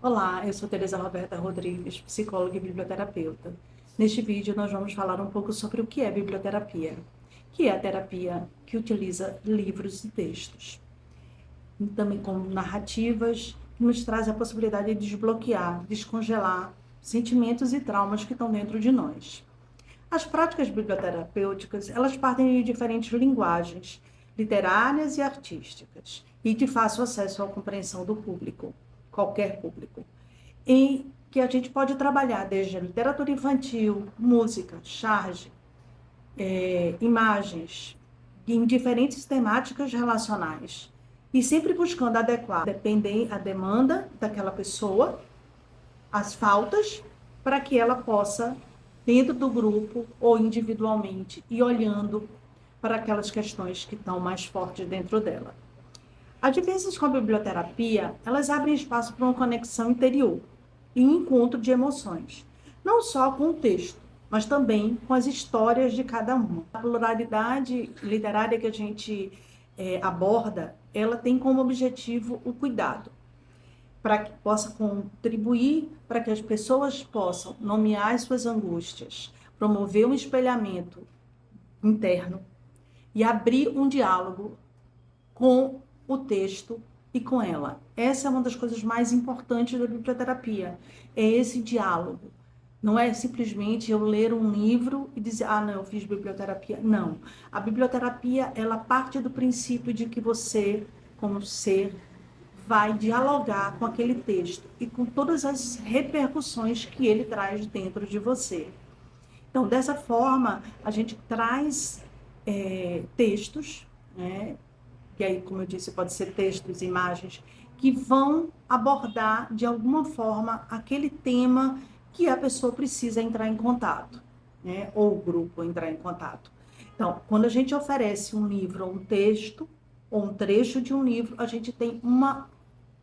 Olá, eu sou Tereza Roberta Rodrigues, psicóloga e biblioterapeuta. Neste vídeo nós vamos falar um pouco sobre o que é biblioterapia, que é a terapia que utiliza livros e textos, e também como narrativas, que nos traz a possibilidade de desbloquear, descongelar sentimentos e traumas que estão dentro de nós. As práticas biblioterapêuticas, elas partem de diferentes linguagens, literárias e artísticas, e de fácil acesso à compreensão do público, qualquer público, em que a gente pode trabalhar desde a literatura infantil, música, charge, imagens, em diferentes temáticas relacionais, e sempre buscando adequar, depender a demanda daquela pessoa, as faltas, para que ela possa, dentro do grupo ou individualmente, ir olhando para aquelas questões que estão mais fortes dentro dela. As vivências com a biblioterapia, elas abrem espaço para uma conexão interior e um encontro de emoções, não só com o texto, mas também com as histórias de cada uma. A pluralidade literária que a gente aborda, ela tem como objetivo o cuidado, para que possa contribuir para que as pessoas possam nomear as suas angústias, promover um espelhamento interno e abrir um diálogo com o texto e com ela. Essa é uma das coisas mais importantes da biblioterapia, é esse diálogo. Não é simplesmente eu ler um livro e dizer, não, eu fiz biblioterapia. Não. A biblioterapia, ela parte do princípio de que você, como ser, vai dialogar com aquele texto e com todas as repercussões que ele traz dentro de você. Então, dessa forma, a gente traz textos, né? Que aí, como eu disse, pode ser textos, imagens, que vão abordar, de alguma forma, aquele tema que a pessoa precisa entrar em contato, né? Ou o grupo entrar em contato. Então, quando a gente oferece um livro ou um texto, ou um trecho de um livro, a gente tem um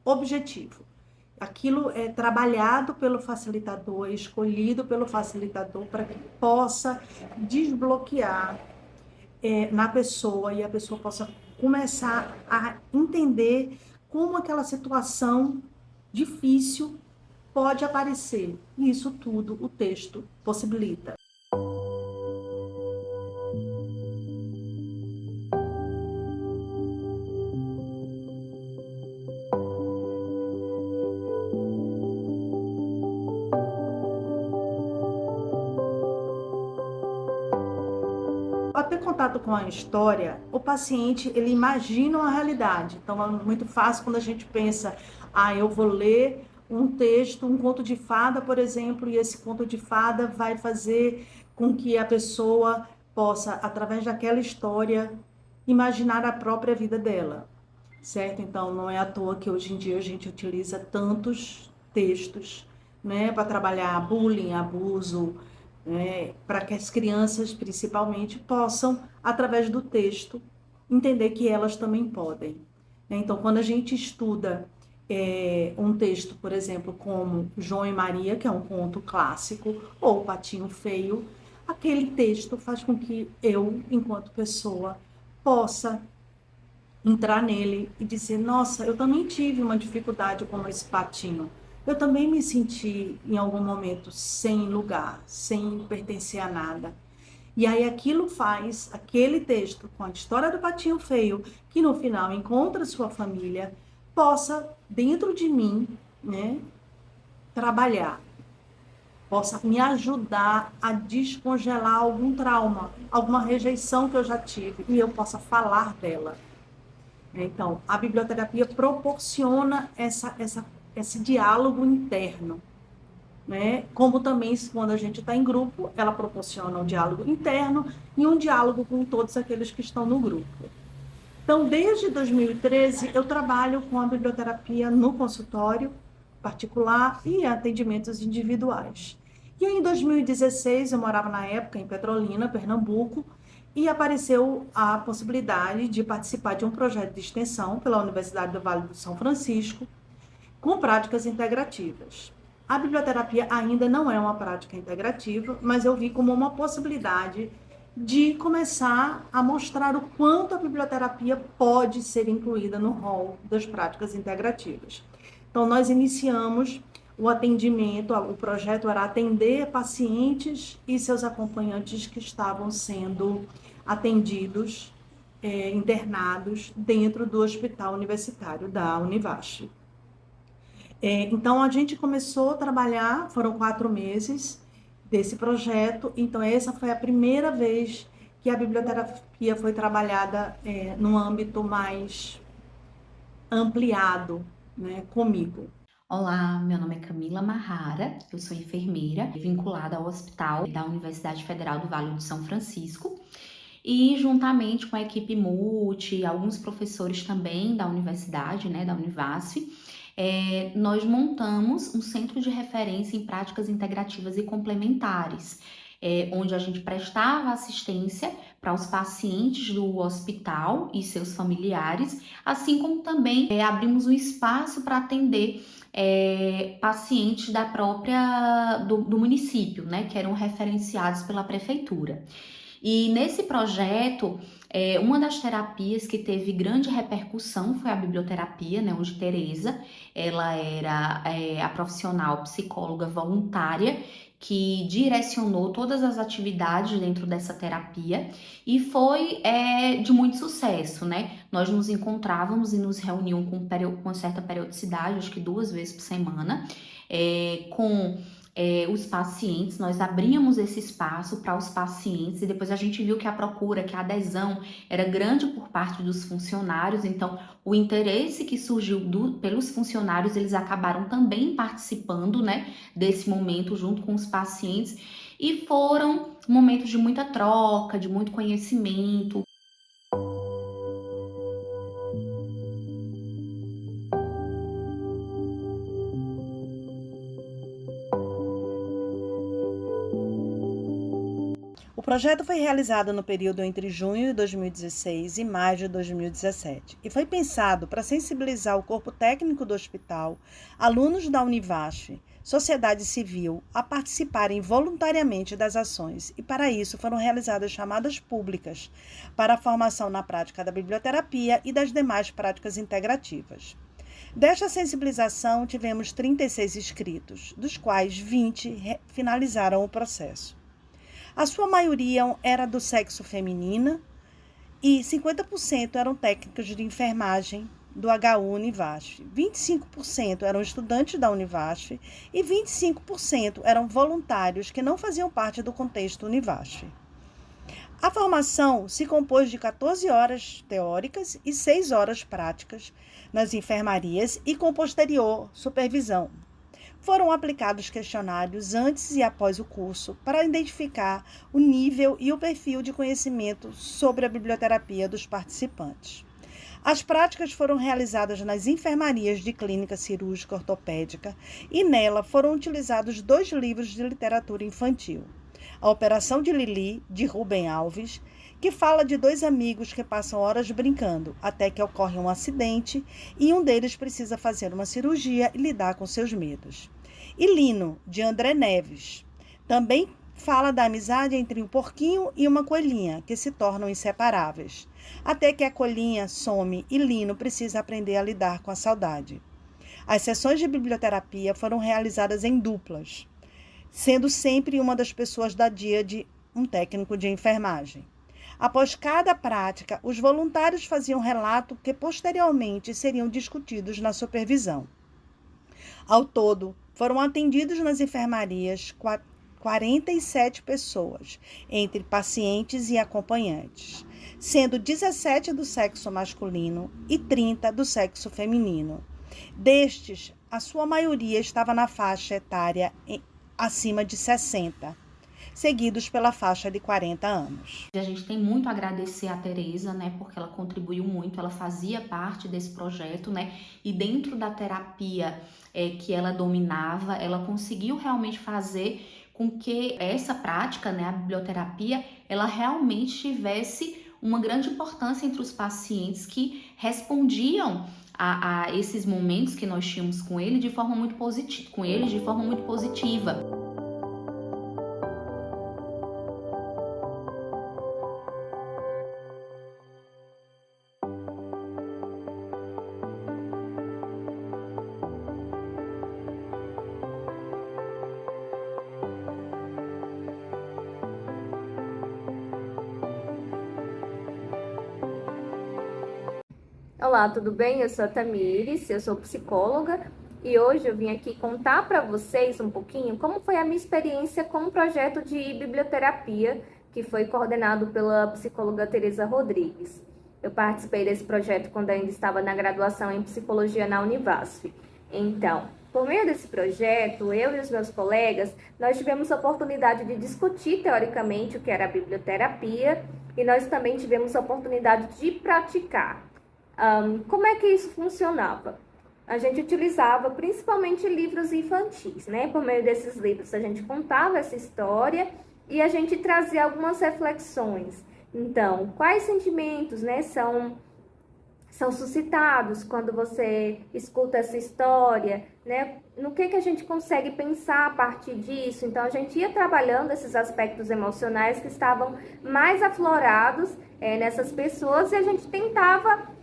objetivo. Aquilo é trabalhado pelo facilitador, escolhido pelo facilitador para que possa desbloquear na pessoa e a pessoa possa começar a entender como aquela situação difícil pode aparecer. E isso tudo o texto possibilita. Ao ter contato com a história, o paciente, ele imagina uma realidade. Então, é muito fácil quando a gente pensa, eu vou ler um texto, um conto de fada, por exemplo, e esse conto de fada vai fazer com que a pessoa possa, através daquela história, imaginar a própria vida dela, certo? Então, não é à toa que hoje em dia a gente utiliza tantos textos, né, para trabalhar bullying, abuso, para que as crianças, principalmente, possam, através do texto, entender que elas também podem. Então, quando a gente estuda um texto, por exemplo, como João e Maria, que é um conto clássico, ou Patinho Feio, aquele texto faz com que eu, enquanto pessoa, possa entrar nele e dizer, nossa, eu também tive uma dificuldade como esse patinho. Eu também me senti, em algum momento, sem lugar, sem pertencer a nada. E aí aquilo faz, aquele texto com a história do patinho feio, que no final encontra sua família, possa, dentro de mim, né, trabalhar, possa me ajudar a descongelar algum trauma, alguma rejeição que eu já tive, e eu possa falar dela. Então, a biblioterapia proporciona esse diálogo interno, né? Como também, quando a gente está em grupo, ela proporciona um diálogo interno e um diálogo com todos aqueles que estão no grupo. Então, desde 2013, eu trabalho com a biblioterapia no consultório particular e atendimentos individuais. E aí, em 2016, eu morava na época em Petrolina, Pernambuco, e apareceu a possibilidade de participar de um projeto de extensão pela Universidade do Vale do São Francisco, com práticas integrativas. A biblioterapia ainda não é uma prática integrativa, mas eu vi como uma possibilidade de começar a mostrar o quanto a biblioterapia pode ser incluída no rol das práticas integrativas. Então, nós iniciamos o atendimento, o projeto era atender pacientes e seus acompanhantes que estavam sendo atendidos, internados dentro do hospital universitário da Univasf. Então, a gente começou a trabalhar, foram 4 meses desse projeto, então essa foi a primeira vez que a biblioterapia foi trabalhada num âmbito mais ampliado, né, comigo. Olá, meu nome é Camila Marrara, eu sou enfermeira vinculada ao Hospital da Universidade Federal do Vale do São Francisco e juntamente com a equipe multi, alguns professores também da universidade, né, da Univasf, nós montamos um centro de referência em práticas integrativas e complementares, onde a gente prestava assistência para os pacientes do hospital e seus familiares, assim como também abrimos um espaço para atender pacientes do município, né, que eram referenciados pela prefeitura. E nesse projeto, uma das terapias que teve grande repercussão foi a biblioterapia, né, onde Tereza, ela era a profissional psicóloga voluntária que direcionou todas as atividades dentro dessa terapia e foi de muito sucesso, né? Nós nos encontrávamos e nos reuniam com uma certa periodicidade, acho que 2 vezes por semana, com os pacientes, nós abríamos esse espaço para os pacientes e depois a gente viu que a procura, que a adesão era grande por parte dos funcionários, então o interesse que surgiu pelos funcionários, eles acabaram também participando, né, desse momento junto com os pacientes e foram momentos de muita troca, de muito conhecimento. O projeto foi realizado no período entre junho de 2016 e maio de 2017 e foi pensado para sensibilizar o corpo técnico do hospital, alunos da Univasf, sociedade civil, a participarem voluntariamente das ações e para isso foram realizadas chamadas públicas para a formação na prática da biblioterapia e das demais práticas integrativas. Desta sensibilização, tivemos 36 inscritos, dos quais 20 finalizaram o processo. A sua maioria era do sexo feminino e 50% eram técnicos de enfermagem do HU Univasf, 25% eram estudantes da Univasf e 25% eram voluntários que não faziam parte do contexto Univasf. A formação se compôs de 14 horas teóricas e 6 horas práticas nas enfermarias e com posterior supervisão. Foram aplicados questionários antes e após o curso para identificar o nível e o perfil de conhecimento sobre a biblioterapia dos participantes. As práticas foram realizadas nas enfermarias de clínica cirúrgica ortopédica e nela foram utilizados 2 livros de literatura infantil. A Operação de Lili, de Rubem Alves, que fala de 2 amigos que passam horas brincando até que ocorre um acidente e um deles precisa fazer uma cirurgia e lidar com seus medos. E Lino, de André Neves, também fala da amizade entre um porquinho e uma coelhinha, que se tornam inseparáveis, até que a coelhinha some e Lino precisa aprender a lidar com a saudade. As sessões de biblioterapia foram realizadas em duplas, sendo sempre uma das pessoas da DIAD um técnico de enfermagem. Após cada prática, os voluntários faziam relato que posteriormente seriam discutidos na supervisão. Ao todo, foram atendidos nas enfermarias 47 pessoas, entre pacientes e acompanhantes, sendo 17 do sexo masculino e 30 do sexo feminino. Destes, a sua maioria estava na faixa etária acima de 60, seguidos pela faixa de 40 anos. A gente tem muito a agradecer a Tereza, né, porque ela contribuiu muito, ela fazia parte desse projeto, né, e dentro da terapia que ela dominava, ela conseguiu realmente fazer com que essa prática, né, a biblioterapia, ela realmente tivesse uma grande importância entre os pacientes que respondiam a esses momentos que nós tínhamos com ele de forma muito positiva. Olá, tudo bem? Eu sou a Tamires, eu sou psicóloga e hoje eu vim aqui contar para vocês um pouquinho como foi a minha experiência com o projeto de biblioterapia que foi coordenado pela psicóloga Teresa Rodrigues. Eu participei desse projeto quando ainda estava na graduação em psicologia na Univasf. Então, por meio desse projeto, eu e os meus colegas, nós tivemos a oportunidade de discutir teoricamente o que era a biblioterapia e nós também tivemos a oportunidade de praticar. Como é que isso funcionava? A gente utilizava principalmente livros infantis, né? Por meio desses livros a gente contava essa história e a gente trazia algumas reflexões. Então, quais sentimentos, né, são suscitados quando você escuta essa história, né? No que a gente consegue pensar a partir disso? Então, a gente ia trabalhando esses aspectos emocionais que estavam mais aflorados nessas pessoas e a gente tentava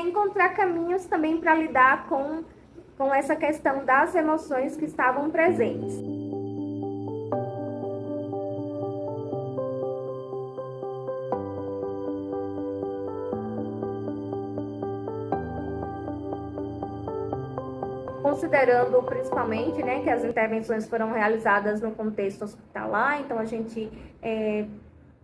encontrar caminhos também para lidar com essa questão das emoções que estavam presentes. Considerando principalmente, né, que as intervenções foram realizadas no contexto hospitalar, então a gente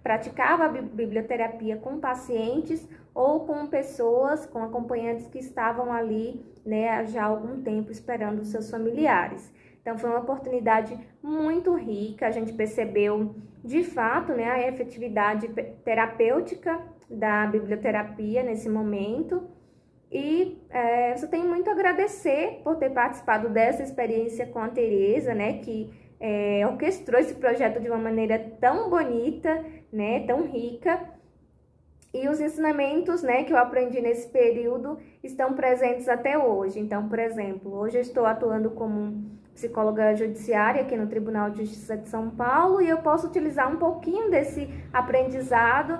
praticava a biblioterapia com pacientes ou com pessoas, com acompanhantes que estavam ali, né, já há algum tempo esperando os seus familiares. Então foi uma oportunidade muito rica, a gente percebeu de fato, né, a efetividade terapêutica da biblioterapia nesse momento. E eu só tenho muito a agradecer por ter participado dessa experiência com a Teresa, né, que orquestrou esse projeto de uma maneira tão bonita, né, tão rica. E os ensinamentos, né, que eu aprendi nesse período estão presentes até hoje. Então, por exemplo, hoje eu estou atuando como psicóloga judiciária aqui no Tribunal de Justiça de São Paulo e eu posso utilizar um pouquinho desse aprendizado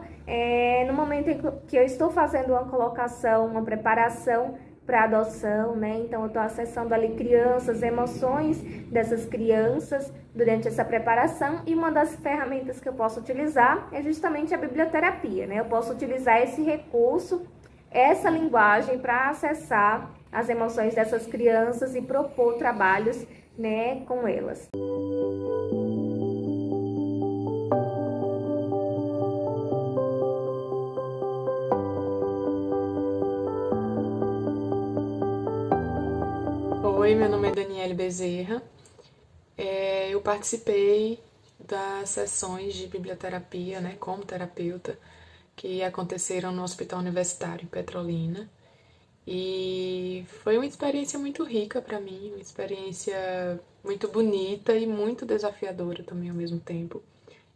no momento em que eu estou fazendo uma colocação, uma preparação para adoção, né? Então eu estou acessando ali crianças, emoções dessas crianças durante essa preparação e uma das ferramentas que eu posso utilizar é justamente a biblioterapia, né? Eu posso utilizar esse recurso, essa linguagem para acessar as emoções dessas crianças e propor trabalhos, né, com elas. Oi, meu nome é Daniele Bezerra. Eu participei das sessões de biblioterapia, né, como terapeuta, que aconteceram no Hospital Universitário em Petrolina. E foi uma experiência muito rica para mim, uma experiência muito bonita e muito desafiadora também ao mesmo tempo.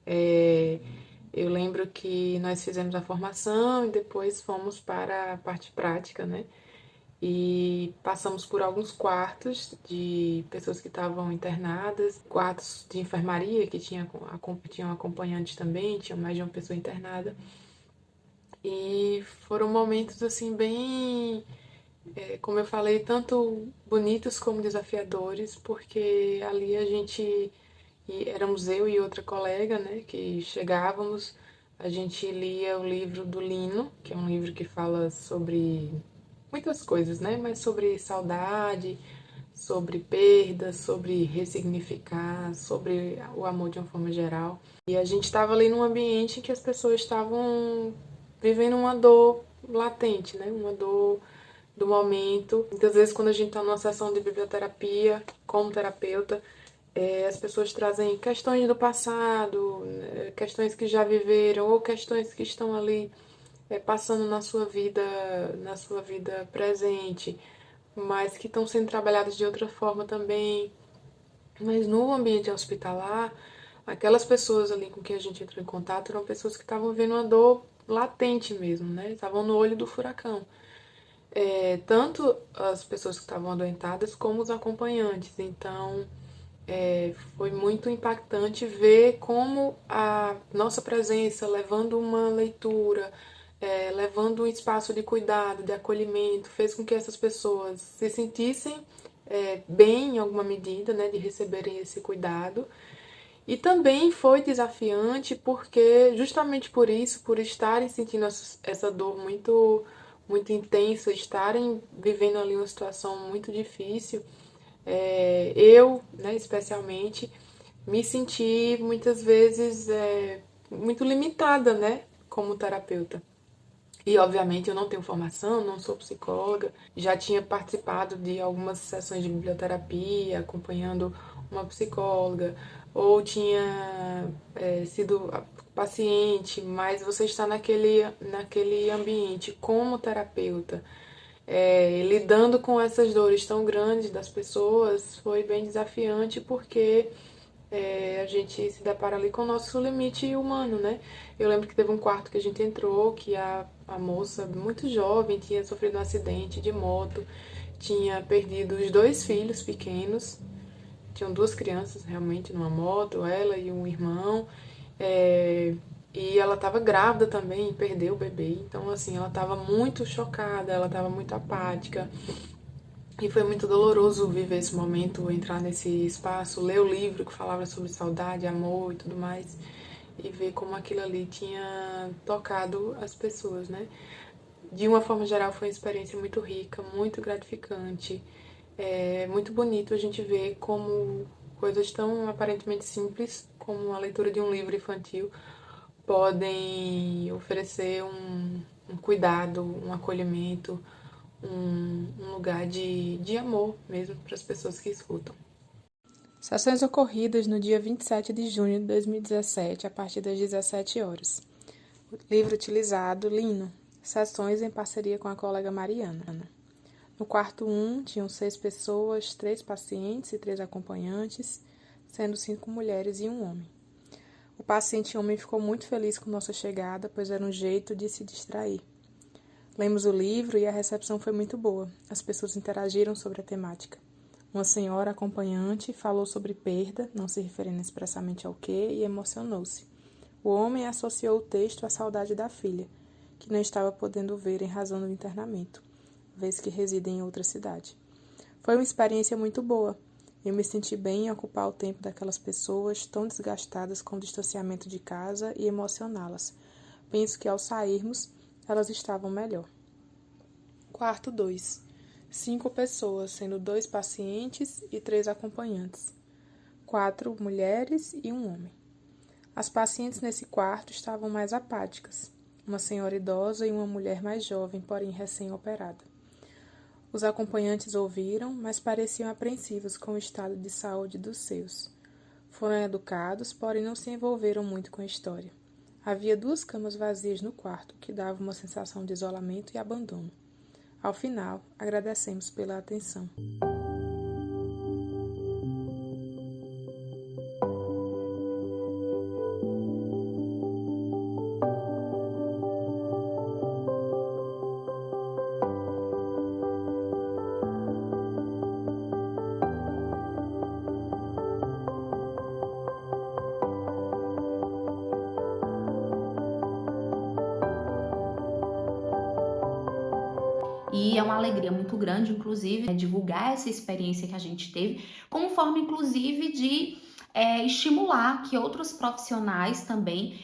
Eu lembro que nós fizemos a formação e depois fomos para a parte prática, né? E passamos por alguns quartos de pessoas que estavam internadas, quartos de enfermaria que tinham acompanhantes também, tinha mais de uma pessoa internada. E foram momentos assim bem, como eu falei, tanto bonitos como desafiadores, porque ali éramos eu e outra colega, né, que chegávamos, a gente lia o livro do Lino, que é um livro que fala sobre muitas coisas, né, mas sobre saudade, sobre perda, sobre ressignificar, sobre o amor de uma forma geral. E a gente estava ali num ambiente em que as pessoas estavam vivendo uma dor latente, né, uma dor do momento. Muitas vezes, quando a gente está numa sessão de biblioterapia, como terapeuta, as pessoas trazem questões do passado, questões que já viveram, ou questões que estão ali passando na sua vida presente, mas que estão sendo trabalhadas de outra forma também. Mas no ambiente hospitalar, aquelas pessoas ali com quem a gente entrou em contato eram pessoas que estavam vendo uma dor latente mesmo, né? Estavam no olho do furacão. Tanto as pessoas que estavam adoentadas como os acompanhantes. Então, foi muito impactante ver como a nossa presença, levando uma leitura, levando um espaço de cuidado, de acolhimento, fez com que essas pessoas se sentissem bem em alguma medida, né, de receberem esse cuidado. E também foi desafiante porque, justamente por isso, por estarem sentindo essa dor muito, muito intensa, estarem vivendo ali uma situação muito difícil, eu, né, especialmente, me senti muitas vezes muito limitada, né, como terapeuta. E, obviamente, eu não tenho formação, não sou psicóloga, já tinha participado de algumas sessões de biblioterapia, acompanhando uma psicóloga, ou tinha sido paciente, mas você está naquele ambiente como terapeuta, lidando com essas dores tão grandes das pessoas, foi bem desafiante, porque a gente se depara ali com o nosso limite humano, né? Eu lembro que teve um quarto que a gente entrou, que a moça, muito jovem, tinha sofrido um acidente de moto, tinha perdido os 2 filhos pequenos, tinham 2 crianças realmente numa moto, ela e um irmão, e ela estava grávida também, perdeu o bebê, então assim, ela estava muito chocada, ela estava muito apática. E foi muito doloroso viver esse momento, entrar nesse espaço, ler o livro que falava sobre saudade, amor e tudo mais, e ver como aquilo ali tinha tocado as pessoas, né? De uma forma geral, foi uma experiência muito rica, muito gratificante. É muito bonito a gente ver como coisas tão aparentemente simples, como a leitura de um livro infantil, podem oferecer um cuidado, um acolhimento, um lugar de amor mesmo para as pessoas que escutam. Sessões ocorridas no dia 27 de junho de 2017, a partir das 17 horas. Livro utilizado, Lino. Sessões em parceria com a colega Mariana. No quarto 1, tinham 6 pessoas, 3 pacientes e 3 acompanhantes, sendo 5 mulheres e 1 homem. O paciente homem ficou muito feliz com nossa chegada, pois era um jeito de se distrair. Lemos o livro e a recepção foi muito boa. As pessoas interagiram sobre a temática. Uma senhora acompanhante falou sobre perda, não se referindo expressamente ao que, e emocionou-se. O homem associou o texto à saudade da filha, que não estava podendo ver em razão do internamento, vez que reside em outra cidade. Foi uma experiência muito boa. Eu me senti bem em ocupar o tempo daquelas pessoas tão desgastadas com o distanciamento de casa e emocioná-las. Penso que ao sairmos, elas estavam melhor. Quarto 2. 5 pessoas, sendo 2 pacientes e 3 acompanhantes. 4 mulheres e 1 homem. As pacientes nesse quarto estavam mais apáticas. Uma senhora idosa e uma mulher mais jovem, porém recém-operada. Os acompanhantes ouviram, mas pareciam apreensivos com o estado de saúde dos seus. Foram educados, porém não se envolveram muito com a história. Havia 2 camas vazias no quarto, que dava uma sensação de isolamento e abandono. Ao final, agradecemos pela atenção. E é uma alegria muito grande, inclusive, divulgar essa experiência que a gente teve, como forma, inclusive, de estimular que outros profissionais também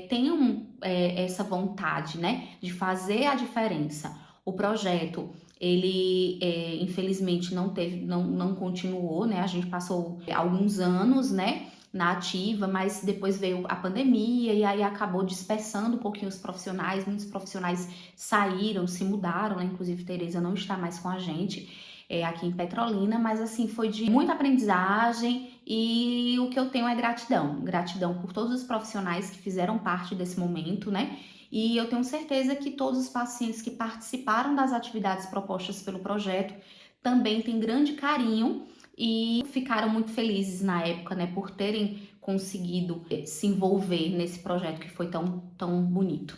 tenham essa vontade, né, de fazer a diferença. O projeto, ele infelizmente não continuou, né? A gente passou alguns anos, né, na ativa, mas depois veio a pandemia e aí acabou dispersando um pouquinho os profissionais, muitos profissionais saíram, se mudaram, né? Inclusive Tereza não está mais com a gente aqui em Petrolina, mas assim, foi de muita aprendizagem e o que eu tenho é gratidão por todos os profissionais que fizeram parte desse momento, né? E eu tenho certeza que todos os pacientes que participaram das atividades propostas pelo projeto também têm grande carinho e ficaram muito felizes na época, né, por terem conseguido se envolver nesse projeto que foi tão bonito.